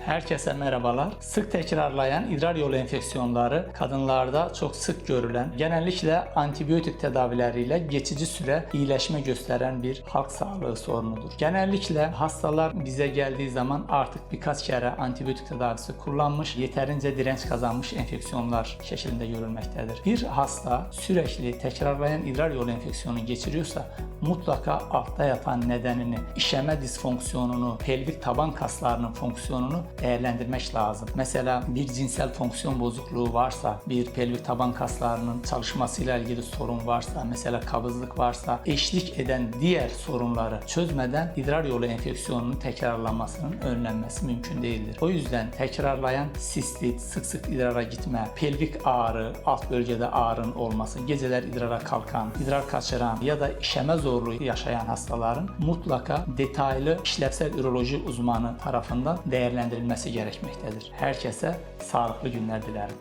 Herkese merhabalar. Sık tekrarlayan idrar yolu enfeksiyonları kadınlarda çok sık görülen, genellikle antibiyotik tedavileriyle geçici süre iyileşme gösteren bir halk sağlığı sorunudur. Genellikle hastalar bize geldiği zaman artık birkaç kere antibiyotik tedavisi kullanmış, yeterince direnç kazanmış enfeksiyonlar şeklinde görülmektedir. Bir hasta sürekli tekrarlayan idrar yolu enfeksiyonu geçiriyorsa mutlaka altta yatan nedenini, işeme disfonksiyonunu, pelvik taban kaslarının fonksiyonunu değerlendirmek lazım. Mesela bir cinsel fonksiyon bozukluğu varsa, bir pelvik taban kaslarının çalışmasıyla ilgili sorun varsa, mesela kabızlık varsa, eşlik eden diğer sorunları çözmeden idrar yolu enfeksiyonunun tekrarlanmasının önlenmesi mümkün değildir. O yüzden tekrarlayan sistit, sık sık idrara gitme, pelvik ağrı, alt bölgede ağrının olması, geceler idrara kalkan, idrar kaçıran ya da işeme zorluğu yaşayan hastaların mutlaka detaylı işlevsel üroloji uzmanı tarafından değerlendirilmesi gerekmektedir. Herkese sağlıklı günler dilerim.